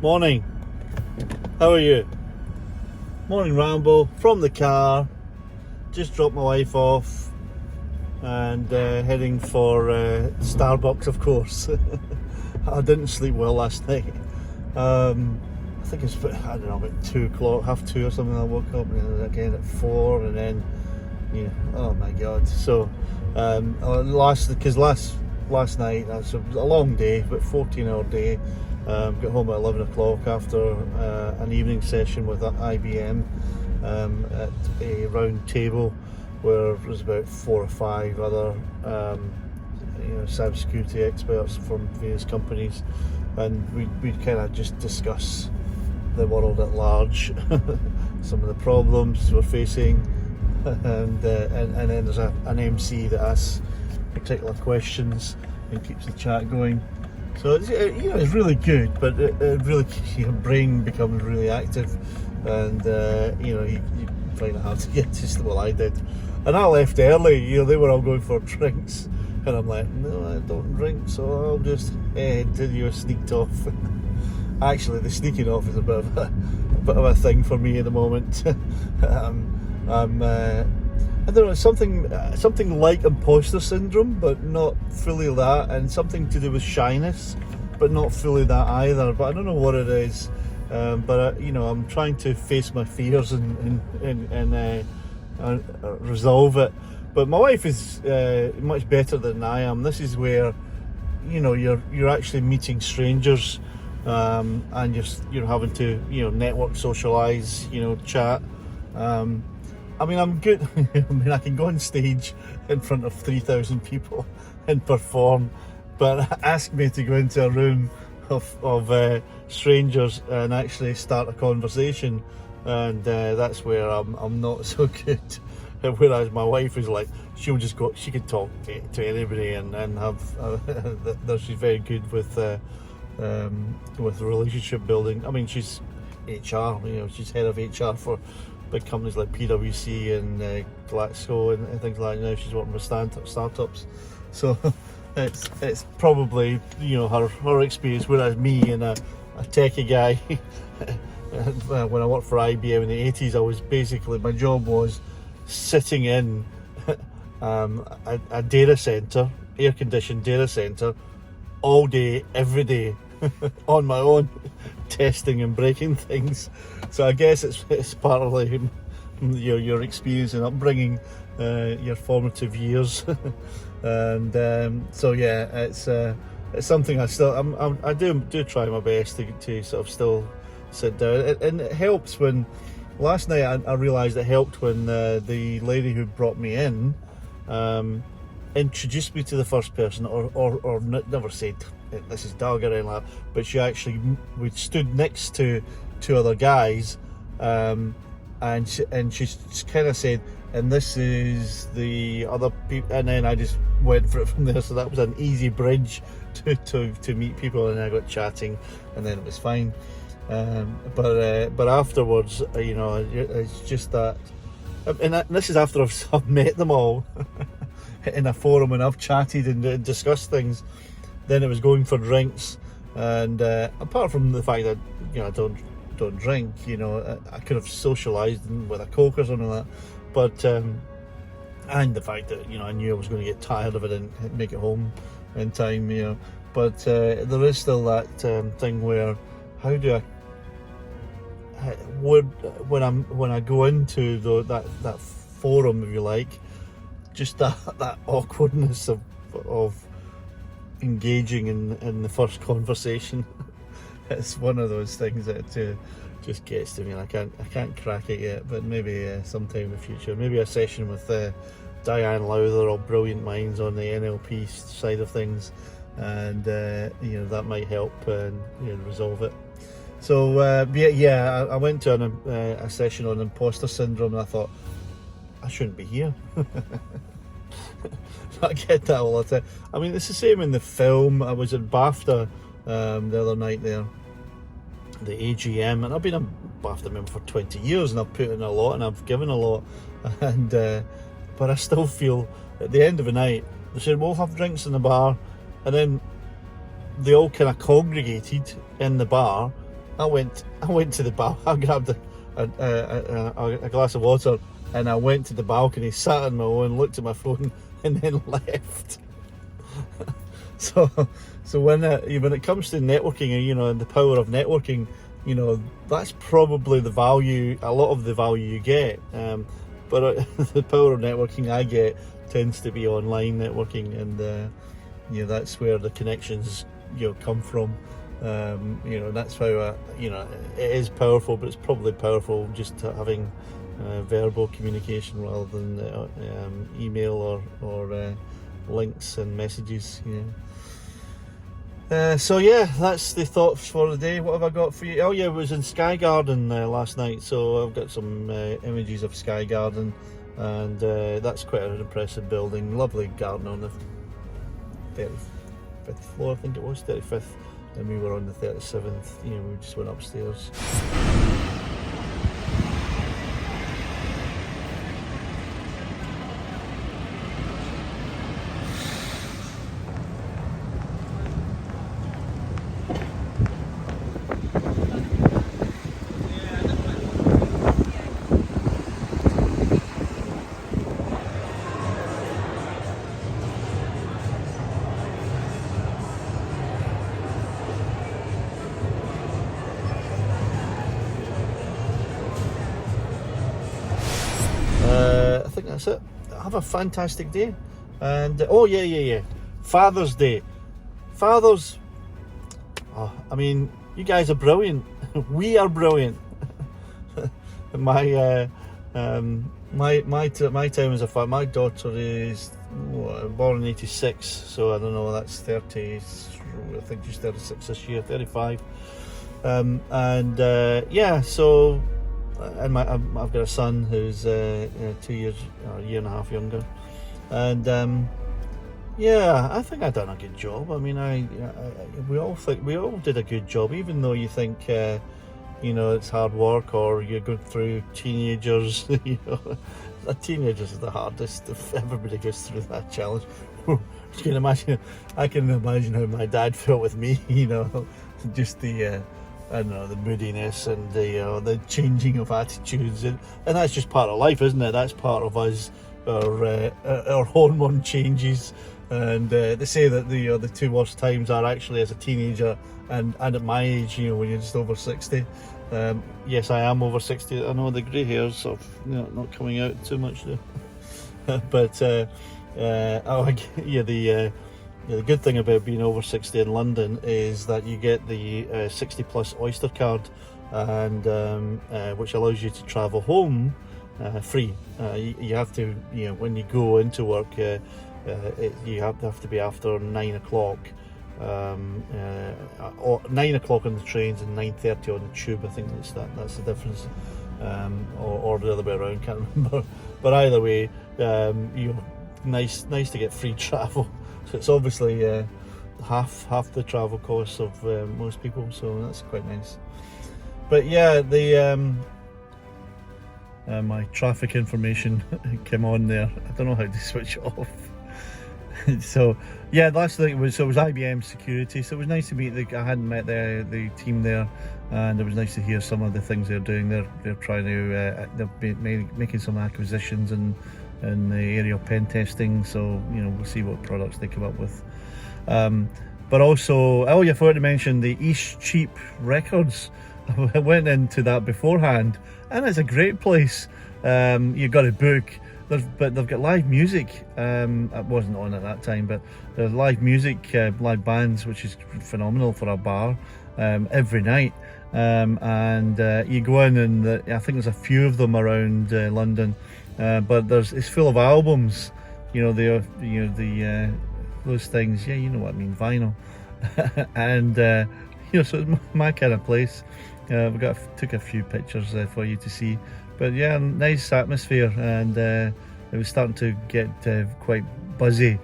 Morning. How are you? Morning ramble from the car. Just dropped my wife off and heading for Starbucks, of course. I didn't sleep well last night. I think it's about, I don't know, about 2 o'clock, half 2 or something. I woke up and again at 4, and then oh my god. So last night it was a long day, about 14-hour day. Got home at 11 o'clock after an evening session with IBM at a round table where there was about 4 or 5 other cybersecurity experts from various companies, and we'd kind of just discuss the world at large, some of the problems we're facing, and then there's an MC that asks particular questions and keeps the chat going. So it's really good, but it really, your brain becomes really active, and you find it hard to get to sleep. Well, I did, and I left early. They were all going for drinks, and I'm like, no, I don't drink, so I'll just sneaked off. Actually, the sneaking off is a bit of a thing for me at the moment. I don't know, something like imposter syndrome, but not fully that, and something to do with shyness, but not fully that either. But I don't know what it is. But I'm trying to face my fears and resolve it. But my wife is much better than I am. This is where you're actually meeting strangers, and you're having to network, socialize, chat. I mean, I'm good. I can go on stage in front of 3,000 people and perform, but ask me to go into a room of strangers and actually start a conversation, and that's where I'm not so good. Whereas my wife is like, she can talk to anybody and have. She's very good with relationship building. I mean, she's HR. She's head of HR for big companies like PwC and Glaxo and things like that. Now she's working with startups, so it's probably her experience. Whereas me and a techie guy, when I worked for IBM in the 80s, I was basically, my job was sitting in a data center, air-conditioned data center, all day, every day, on my own, testing and breaking things. So I guess it's partly your experience and upbringing, your formative years, and so yeah, it's something I do try my best to sort of still sit down, and it helps when. Last night I realised it helped when the lady who brought me in introduced me to the first person, or never said this is Doug or anything like that, but we stood next to 2 other guys, and she kind of said, and this is the other people, and then I just went for it from there. So that was an easy bridge to meet people, and I got chatting, and then it was fine. But afterwards, it's just that, and this is after I've met them all in a forum, and I've chatted and discussed things. Then it was going for drinks, and apart from the fact that I don't drink, I could have socialised with a Coke or something like that. But and the fact that I knew I was going to get tired of it and make it home in time, But there is still that thing where, how do I? When I go into that forum, if you like, just that awkwardness of engaging in the first conversation. It's one of those things that just gets to me, and I can't crack it yet, but maybe sometime in the future, maybe a session with Diane Lowther, or Brilliant Minds on the NLP side of things, and that might help resolve it. So I went to a session on imposter syndrome, and I thought, I shouldn't be here. I get that all the time. I mean, it's the same in the film. I was at BAFTA the other night there, the AGM, and I've been a BAFTA member for 20 years, and I've put in a lot and I've given a lot, and but I still feel at the end of the night, they said, we'll have drinks in the bar, and then they all kind of congregated in the bar, I went to the bar. I grabbed a glass of water, and I went to the balcony, sat on my own, looked at my phone, and then left. So when it comes to networking, and the power of networking, that's probably the value, a lot of the value you get. But the power of networking I get tends to be online networking, and that's where the connections come from. That's how it is powerful, but it's probably powerful just having verbal communication rather than email or links and messages. So yeah, that's the thoughts for the day. What have I got for you? Oh yeah, I was in Sky Garden last night, so I've got some images of Sky Garden, and that's quite an impressive building. Lovely garden on the 35th floor, I think it was, 35th, and we were on the 37th. We just went upstairs. I think that's it. Have a fantastic day. And oh yeah, Father's Day. Fathers, I mean, you guys are brilliant. We are brilliant. My time as a father, my daughter is born in '86, so I don't know, that's 30, I think she's 36 this year, 35. So and I've got a son who's 2 years, a year and a half younger, and I think I've done a good job. I mean, we all think we all did a good job, even though you think it's hard work, or you're going through teenagers. The teenagers are the hardest. Everybody goes through that challenge. I can imagine how my dad felt with me. Just the I don't know, the moodiness and the changing of attitudes, and that's just part of life, isn't it? That's part of us, our hormone changes, and they say that the two worst times are actually as a teenager and at my age, when you're just over 60. Yes, I am over 60. I know the grey hairs sort of not coming out too much there, but the good thing about being over 60 in London is that you get the 60 plus Oyster card, and which allows you to travel home free. You have to, when you go into work, you have to be after 9 o'clock, or 9 o'clock on the trains and 9:30 on the tube. I think that's the difference, or the other way around, can't remember. But either way, nice to get free travel. So it's obviously half the travel costs of most people, so that's quite nice. But yeah, my traffic information came on there. I don't know how to switch it off. So yeah, that's the thing. It was IBM security, so it was nice to meet I hadn't met the team there, and it was nice to hear some of the things they're doing. They're trying to they're making some acquisitions in the area of pen testing, so we'll see what products they come up with. But also, I forgot to mention the East Cheap Records. I went into that beforehand, and it's a great place. You've got to book, but they've got live music. It wasn't on at that time, but there's live music, live bands, which is phenomenal for a bar, every night. And you go in, and I think there's a few of them around London. But it's full of albums, those things. Yeah, you know what I mean, vinyl, and so it's my kind of place. Took a few pictures for you to see, but yeah, nice atmosphere, and it was starting to get quite buzzy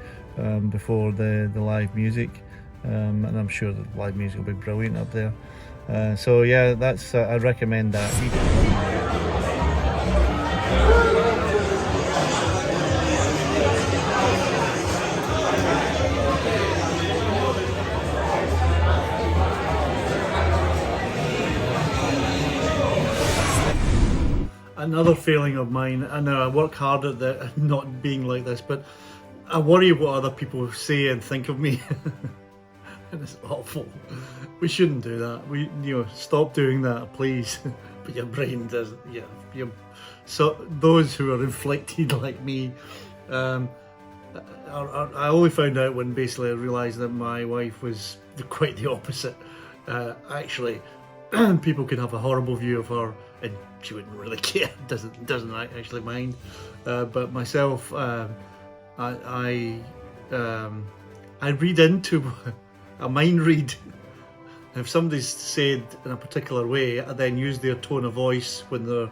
before the live music, and I'm sure the live music will be brilliant up there. So yeah, that's I recommend that. another failing of mine. I know I work hard at not being like this, but I worry what other people say and think of me. And it's awful. We shouldn't do that. Stop doing that, please. But your brain does, so those who are inflicted like me, I only found out when basically I realised that my wife was quite the opposite. Actually, people can have a horrible view of her, and she wouldn't really care. Doesn't actually mind. But myself, I read into a mind read. If somebody's said in a particular way, I then use their tone of voice when I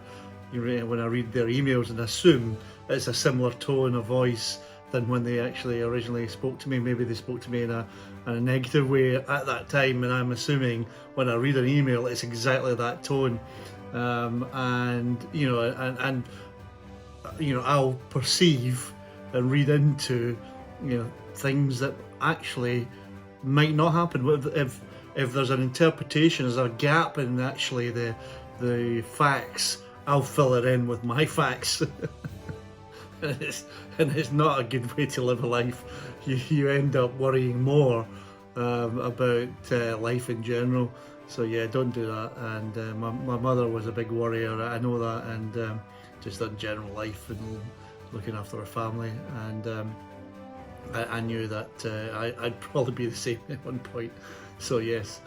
read their emails, and assume it's a similar tone of voice than when they actually originally spoke to me. Maybe they spoke to me in a negative way at that time, and I'm assuming when I read an email it's exactly that tone. I'll perceive and read into things that actually might not happen. If there's an interpretation, there's a gap in actually the facts, I'll fill it in with my facts. and it's not a good way to live a life. You end up worrying more about life in general. So yeah, don't do that. And my mother was a big worrier, I know that, and just on general life and looking after her family. And I knew that I'd probably be the same at one point. So yes,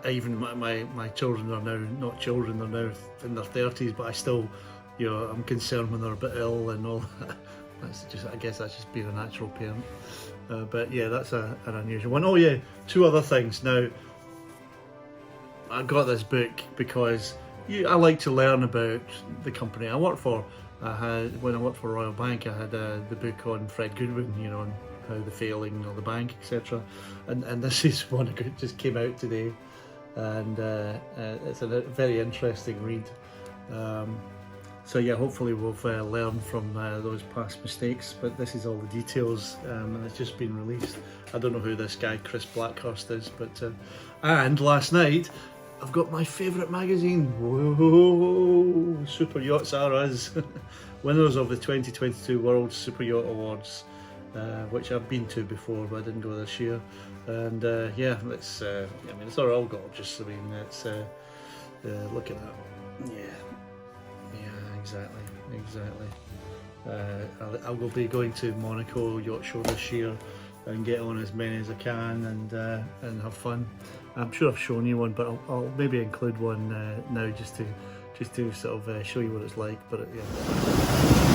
even my children are now not children, they're now in their 30s, but I still, I'm concerned when they're a bit ill and all that. I guess that's just being a natural parent. But yeah, that's an unusual one. Oh yeah, two other things. Now, I got this book because I like to learn about the company I work for. When I worked for Royal Bank, I had the book on Fred Goodwin, on how the failing of the bank, etc. And this is one that just came out today, and it's a very interesting read. So yeah, hopefully we've learned from those past mistakes, but this is all the details, and it's just been released. I don't know who this guy Chris Blackhurst is, but and last night I've got my favourite magazine. Whoa, Super Yachts Are Us. Winners of the 2022 World Super Yacht Awards, which I've been to before, but I didn't go this year. And yeah, it's it's all gorgeous. I mean, it's look at that. Yeah, exactly. I will be going to Monaco Yacht Show this year and get on as many as I can and have fun. I'm sure I've shown you one, but I'll maybe include one now just to sort of show you what it's like. But yeah.